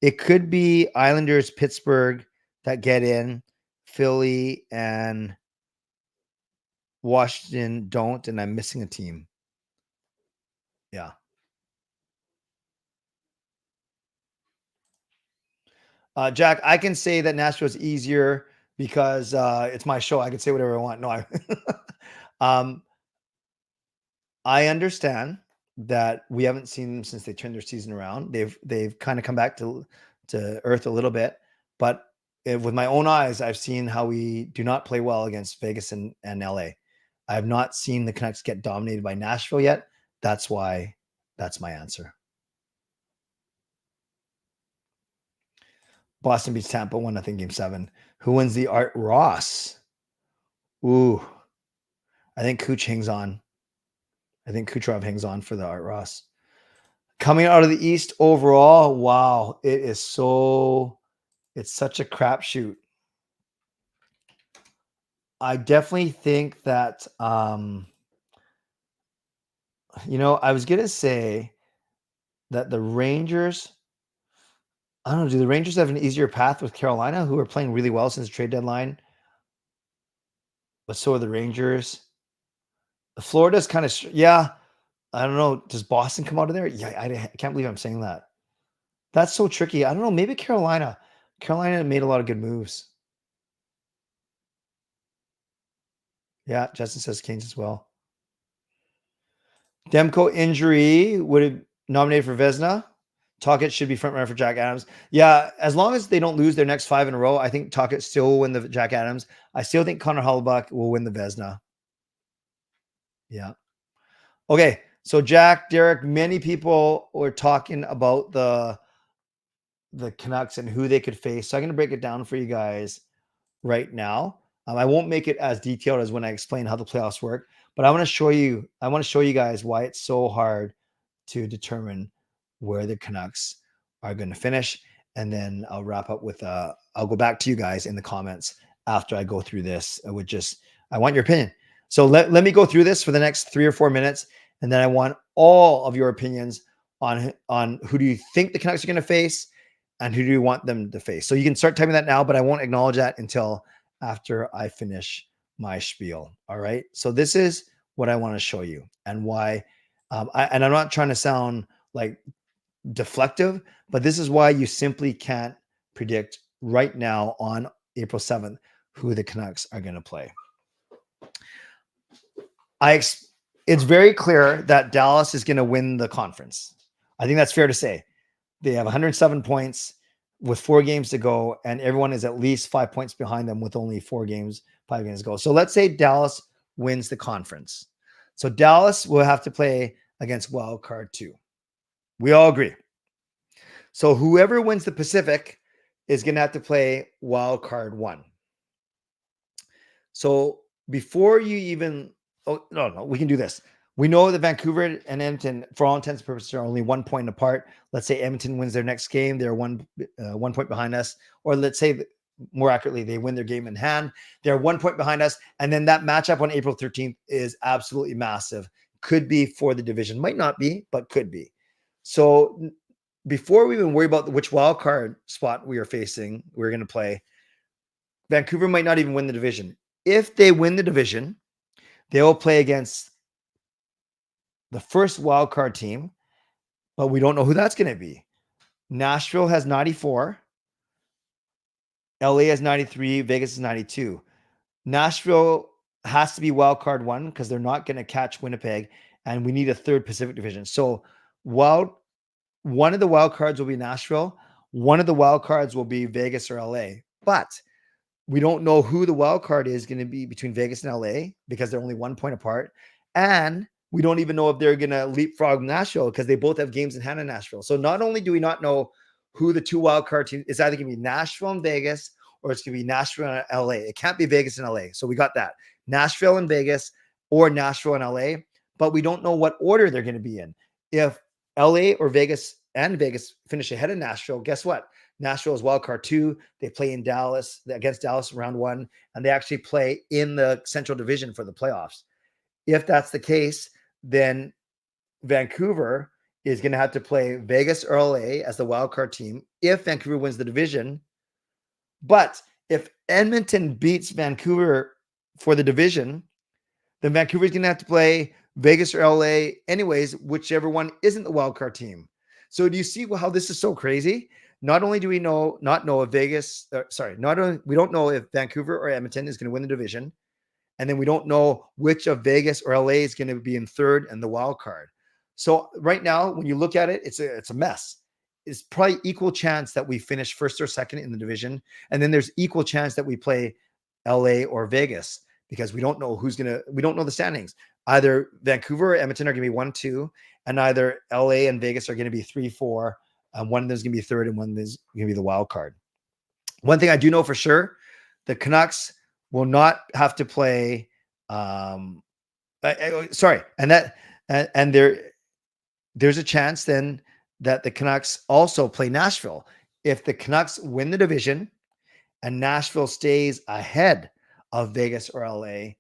It could be Islanders, Pittsburgh that get in. Philly and Washington don't, and I'm missing a team. Yeah. Jack, I can say that Nashville is easier because it's my show. I can say whatever I want. No, I understand that we haven't seen them since they turned their season around. They've kind of come back to earth a little bit, but with my own eyes, I've seen how we do not play well against Vegas and LA. I have not seen the Canucks get dominated by Nashville yet. That's why that's my answer. Boston beats Tampa 1-0 Game 7. Who wins the Art Ross? Ooh, I think Kuch hangs on. I think Kucherov hangs on for the Art Ross. Coming out of the East overall, wow, it's such a crapshoot. I definitely think that, I was going to say that the Rangers I don't know. Do the Rangers have an easier path with Carolina, who are playing really well since the trade deadline? But so are the Rangers. Florida's kind of, yeah. I don't know. Does Boston come out of there? Yeah, I can't believe I'm saying that. That's so tricky. I don't know. Maybe Carolina. Carolina made a lot of good moves. Yeah, Justin says Canes as well. Demko injury would have nominated for Vezina. Tocchet should be front runner for Jack Adams. Yeah, as long as they don't lose their next 5 in a row, I think Tocchet still will win the Jack Adams. I still think Connor Hellebuyck will win the Vezina. Yeah. Okay, so Jack, Derek, many people were talking about the Canucks and who they could face. So I'm going to break it down for you guys right now. I won't make it as detailed as when I explain how the playoffs work, but I want to show you guys why it's so hard to determine where the Canucks are going to finish. And then I'll wrap up with I'll go back to you guys in the comments after I go through this. I want your opinion. So let me go through this for the next 3 or 4 minutes. And then I want all of your opinions on who do you think the Canucks are going to face and who do you want them to face. So you can start typing that now, but I won't acknowledge that until after I finish my spiel. All right. So this is what I want to show you and why. And I'm not trying to sound like deflective, but this is why you simply can't predict right now on April 7th who the Canucks are going to play. It's very clear that Dallas is going to win the conference. I think that's fair to say. They have 107 points with 4 games to go, and everyone is at least 5 points behind them with only 5 games to go. So let's say Dallas wins the conference. So Dallas will have to play against wild card 2. We all agree. So whoever wins the Pacific is going to have to play wild card 1. So before you even, we can do this. We know that Vancouver and Edmonton, for all intents and purposes, are only 1 point apart. Let's say Edmonton wins their next game. They're 1 point behind us. Or let's say, more accurately, they win their game in hand. They're 1 point behind us. And then that matchup on April 13th is absolutely massive. Could be for the division. Might not be, but could be. So before we even worry about which wild card spot we're going to play, Vancouver might not even win the division. If they win the division, they will play against the first wild card team, but we don't know who that's going to be. Nashville has 94. LA has 93. Vegas is 92. Nashville has to be wild card 1 because they're not going to catch Winnipeg, and we need a 3rd Pacific division. So one of the wild cards will be Nashville. One of the wild cards will be Vegas or LA. But we don't know who the wild card is going to be between Vegas and LA because they're only 1 point apart. And we don't even know if they're going to leapfrog Nashville because they both have games in hand in Nashville. So not only do we not know who the 2 wild card teams, it's either going to be Nashville and Vegas or it's going to be Nashville and LA. It can't be Vegas and LA. So we got that. Nashville and Vegas or Nashville and LA, but we don't know what order they're going to be in. If LA or Vegas and Vegas finish ahead of Nashville, guess what? Nashville is wildcard 2. They play in Dallas against Dallas round 1, and they actually play in the Central Division for the playoffs. If that's the case, then Vancouver is going to have to play Vegas or LA as the wildcard team if Vancouver wins the division. But if Edmonton beats Vancouver for the division, then Vancouver is going to have to play Vegas or LA anyways, whichever one isn't the wildcard team. So do you see how this is so crazy? Not only do we not know if we don't know if Vancouver or Edmonton is going to win the division, and then we don't know which of Vegas or LA is going to be in 3rd and the wild card. So right now, when you look at it, it's a mess. It's probably equal chance that we finish 1st or 2nd in the division, and then there's equal chance that we play LA or Vegas because we don't know we don't know the standings. Either Vancouver or Edmonton are going to be 1, 2, and either LA and Vegas are going to be 3, 4. One of them is going to be 3rd, and one of them is going to be the wild card. One thing I do know for sure, the Canucks will not have to play. And there's a chance then that the Canucks also play Nashville. If the Canucks win the division and Nashville stays ahead of Vegas or LA,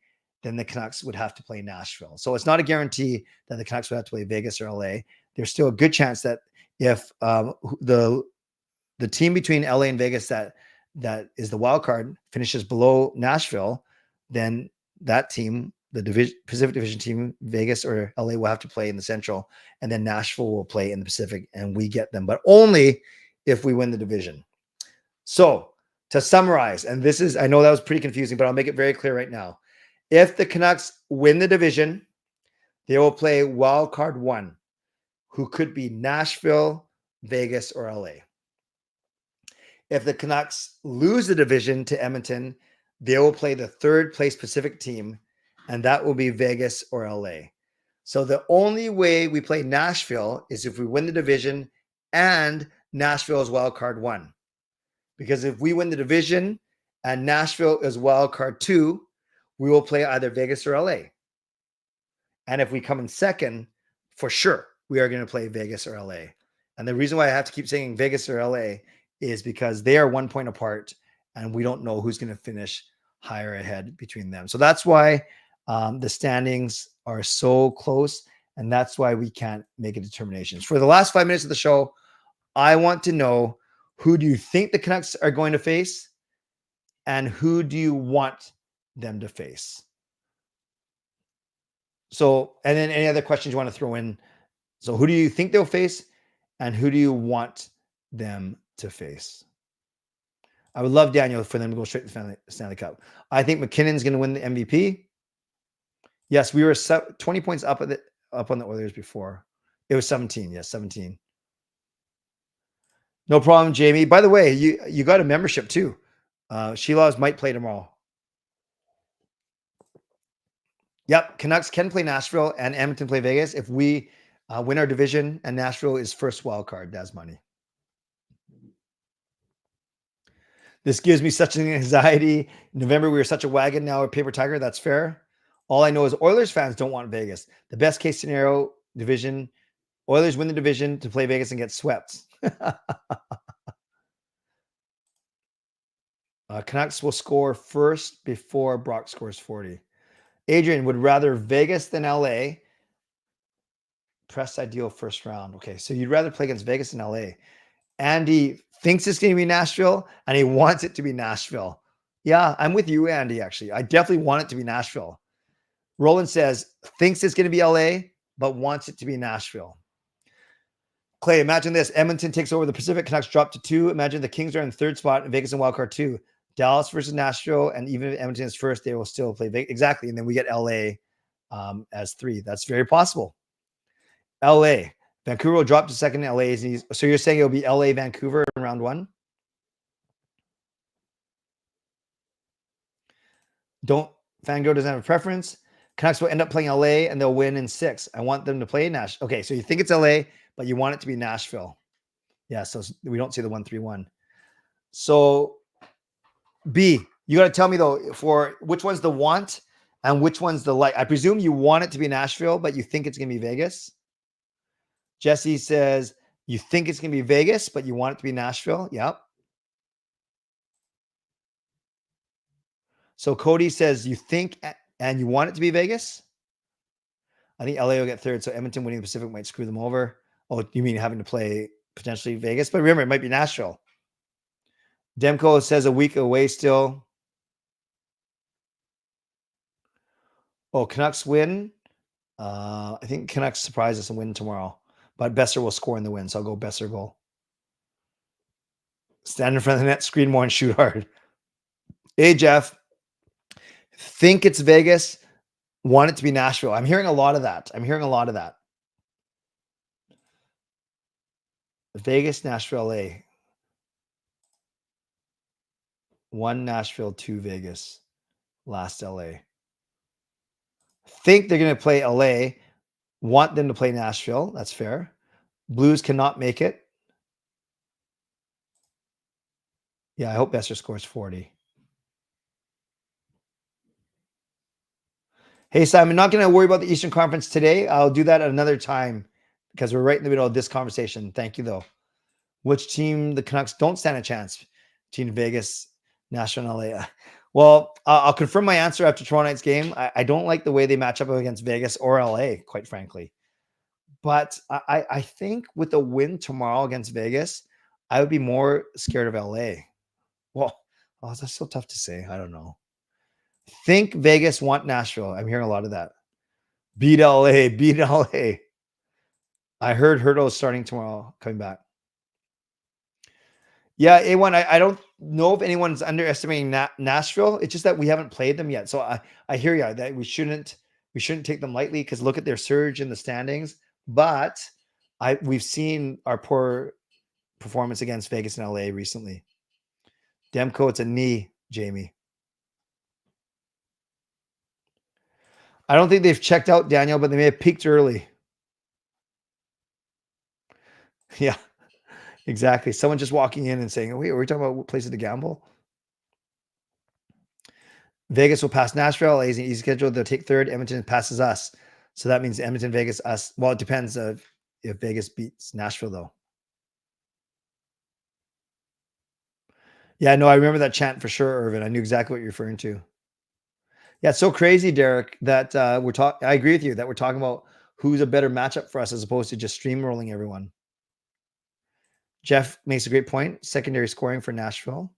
then the Canucks would have to play Nashville. So it's not a guarantee that the Canucks would have to play Vegas or LA. There's still a good chance that if the the team between LA and Vegas that is the wild card finishes below Nashville, then that team, the Pacific Division team, Vegas or LA, will have to play in the Central, and then Nashville will play in the Pacific, and we get them, but only if we win the division. So to summarize, and this is, I know that was pretty confusing, but I'll make it very clear right now. If the Canucks win the division, they will play wild card 1, who could be Nashville, Vegas, or LA. If the Canucks lose the division to Edmonton, they will play the 3rd place Pacific team, and that will be Vegas or LA. So the only way we play Nashville is if we win the division and Nashville is wild card 1. Because if we win the division and Nashville is wild card 2, we will play either Vegas or LA. And if we come in second, for sure, we are going to play Vegas or LA. And the reason why I have to keep saying Vegas or LA is because they are 1 point apart, and we don't know who's going to finish higher ahead between them. So that's why the standings are so close, and that's why we can't make a determination. For the last 5 minutes of the show, I want to know, who do you think the Canucks are going to face, and who do you want them to face? So, and then any other questions you want to throw in. So who do you think they'll face, and who do you want them to face? I would love, Daniel, for them to go straight to the Stanley Cup. I think McKinnon's going to win the MVP. Yes, we were 20 points up on the Oilers before. It was 17. Yes, 17. No problem, Jamie. By the way, you got a membership too. Sheila's might play tomorrow. Yep, Canucks can play Nashville and Edmonton play Vegas if we win our division and Nashville is first wild card. That's money. This gives me such an anxiety. In November, we were such a wagon. Now we're paper tiger. That's fair. All I know is Oilers fans don't want Vegas. The best case scenario, division, Oilers win the division to play Vegas and get swept. Canucks will score first before Brock scores 40. Adrian would rather Vegas than LA. Press ideal first round. Okay, so you'd rather play against Vegas than LA. Andy thinks it's going to be Nashville, and he wants it to be Nashville. Yeah, I'm with you, Andy, actually. I definitely want it to be Nashville. Roland says, thinks it's going to be LA, but wants it to be Nashville. Clay, imagine this. Edmonton takes over the Pacific. Canucks drop to 2. Imagine the Kings are in 3rd spot and Vegas in wildcard 2. Dallas versus Nashville, and even if Edmonton is first, they will still play Vegas. Exactly, and then we get LA as 3. That's very possible. LA. Vancouver will drop to 2nd. LA is, so you're saying it'll be LA, Vancouver in round 1? Fango doesn't have a preference. Canucks will end up playing LA and they'll win in 6. I want them to play Nashville. Okay, so you think it's LA, but you want it to be Nashville. Yeah, so we don't see the 1-3-1. So B, you got to tell me though, for which one's the want and which one's the like. I presume you want it to be Nashville, but you think it's going to be Vegas. Jesse says you think it's going to be Vegas, but you want it to be Nashville. Yep. So Cody says you think and you want it to be Vegas. I think LA will get 3rd, so Edmonton winning the Pacific might screw them over. Oh, you mean having to play potentially Vegas? But remember, it might be Nashville. Demko says a week away still. Oh, Canucks win. I think Canucks surprise us and win tomorrow. But Besser will score in the win, so I'll go Besser goal. Stand in front of the net, screen more, and shoot hard. Hey, Jeff. Think it's Vegas. Want it to be Nashville. I'm hearing a lot of that. Vegas, Nashville, LA. 1 Nashville, 2 Vegas. Last LA. Think they're going to play LA. Want them to play Nashville. That's fair. Blues cannot make it. Yeah, I hope Besser scores 40. Hey, Simon, not going to worry about the Eastern Conference today. I'll do that at another time because we're right in the middle of this conversation. Thank you, though. Which team the Canucks don't stand a chance? Team Vegas, Nashville, LA. Well, I'll confirm my answer after tomorrow night's game. I don't like the way they match up against Vegas or LA, quite frankly. But I think with a win tomorrow against Vegas, I would be more scared of LA. Well, oh, that's so tough to say. I don't know. Think Vegas, want Nashville. I'm hearing a lot of that. Beat LA, beat LA. I heard Hurdle is starting tomorrow, coming back. Yeah, A1, I don't know if anyone's underestimating Nashville. It's just that we haven't played them yet. So I hear you that we shouldn't take them lightly because look at their surge in the standings. But we've seen our poor performance against Vegas and LA recently. Demko, it's a knee, Jamie. I don't think they've checked out, Daniel, but they may have peaked early. Yeah, exactly. Someone just walking in and saying, wait, are we talking about places to gamble? Vegas will pass Nashville. LA is an easy schedule. They'll take third. Edmonton passes us. So that means Edmonton, Vegas, us. Well, it depends if Vegas beats Nashville, though. Yeah, no, I remember that chant for sure, Irvin. I knew exactly what you're referring to. Yeah, it's so crazy, Derek, that we're talking. I agree with you that we're talking about who's a better matchup for us as opposed to just streamrolling everyone. Jeff makes a great point. Secondary scoring for Nashville.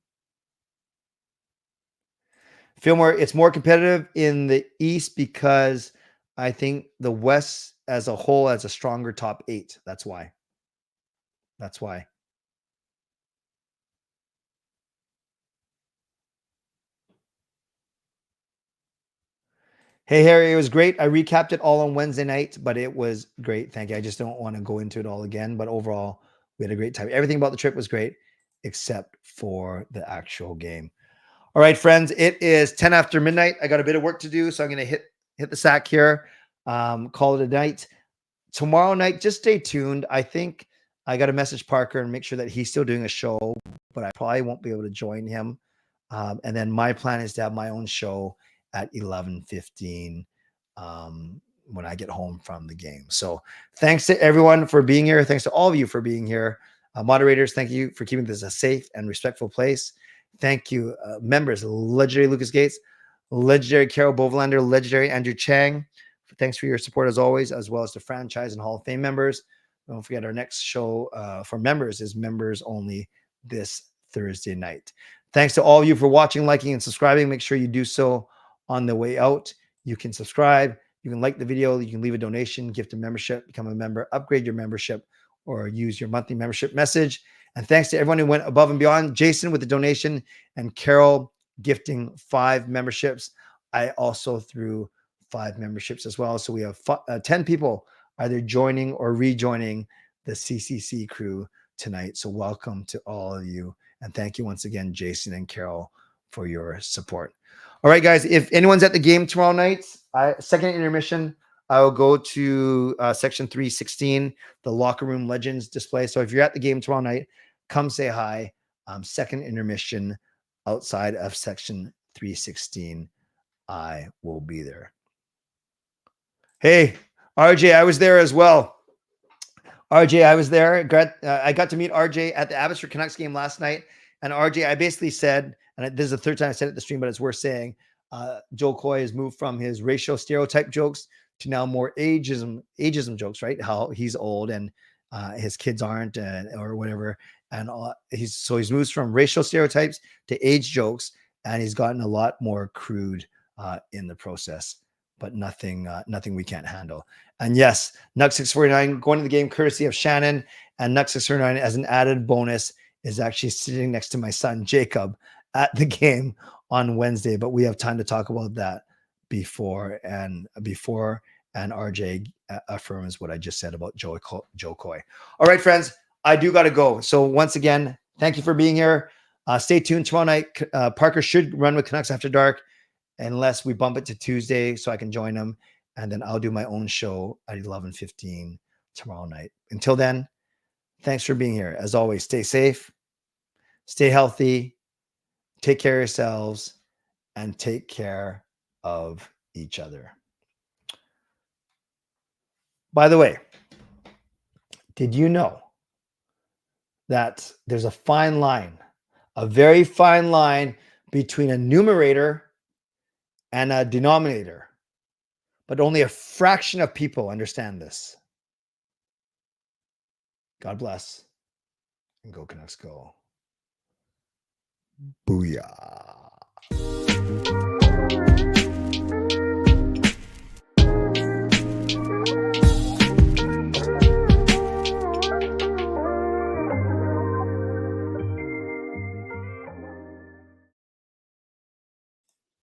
Fillmore, it's more competitive in the East because I think the West as a whole has a stronger top 8. That's why. That's why. Hey, Harry, it was great. I recapped it all on Wednesday night, but it was great. Thank you. I just don't want to go into it all again, but overall, we had a great time. Everything about the trip was great, except for the actual game. All right, friends, it is 10 after midnight. I got a bit of work to do, so I'm going to hit the sack here, call it a night. Tomorrow night, just stay tuned. I think I got to message Parker and make sure that he's still doing a show, but I probably won't be able to join him. And then my plan is to have my own show at 11:15 when I get home from the game. So thanks to everyone for being here. Thanks to all of you for being here. Moderators, thank you for keeping this a safe and respectful place. Thank you, members, legendary Lucas Gates, legendary Carol Bovenlander, legendary Andrew Chang. Thanks for your support as always, as well as the franchise and Hall of Fame members. Don't forget our next show for members is members only this Thursday night. Thanks to all of you for watching, liking, and subscribing. Make sure you do so on the way out. You can subscribe. You can like the video. You can leave a donation, gift a membership, become a member, upgrade your membership, or use your monthly membership message. And thanks to everyone who went above and beyond. Jason with the donation and Carol gifting 5 memberships. I also threw 5 memberships as well. So we have 10 people either joining or rejoining the CCC crew tonight. So welcome to all of you. And thank you once again, Jason and Carol, for your support. All right, guys, if anyone's at the game tomorrow night, second intermission, I will go to section 316, the locker room legends display. So if you're at the game tomorrow night, come say hi. Second intermission outside of section 316. I will be there. Hey, RJ, I was there as well. RJ, I was there. I got to meet RJ at the Abbotsford Canucks game last night. And RJ, I basically said, and this is the third time I said it at the stream, but it's worth saying, Joe Coy has moved from his racial stereotype jokes to now more ageism jokes, right? How he's old and his kids aren't, or whatever. And he's moved from racial stereotypes to age jokes, and he's gotten a lot more crude in the process, but nothing we can't handle. And yes, Nuck 649 going to the game courtesy of Shannon, and Nuck 649 as an added bonus is actually sitting next to my son Jacob at the game on Wednesday. But we have time to talk about that before and RJ affirms what I just said about Joe Coy. All right, friends, I do got to go. So once again, thank you for being here. Stay tuned tomorrow night. Parker should run with Canucks After Dark, unless we bump it to Tuesday so I can join him. And then I'll do my own show at 11:15 tomorrow night. Until then, thanks for being here. As always, stay safe, stay healthy, take care of yourselves, and take care of each other. By the way, did you know that there's a fine line, a very fine line between a numerator and a denominator? But only a fraction of people understand this. God bless. And go Canucks go. Booyah.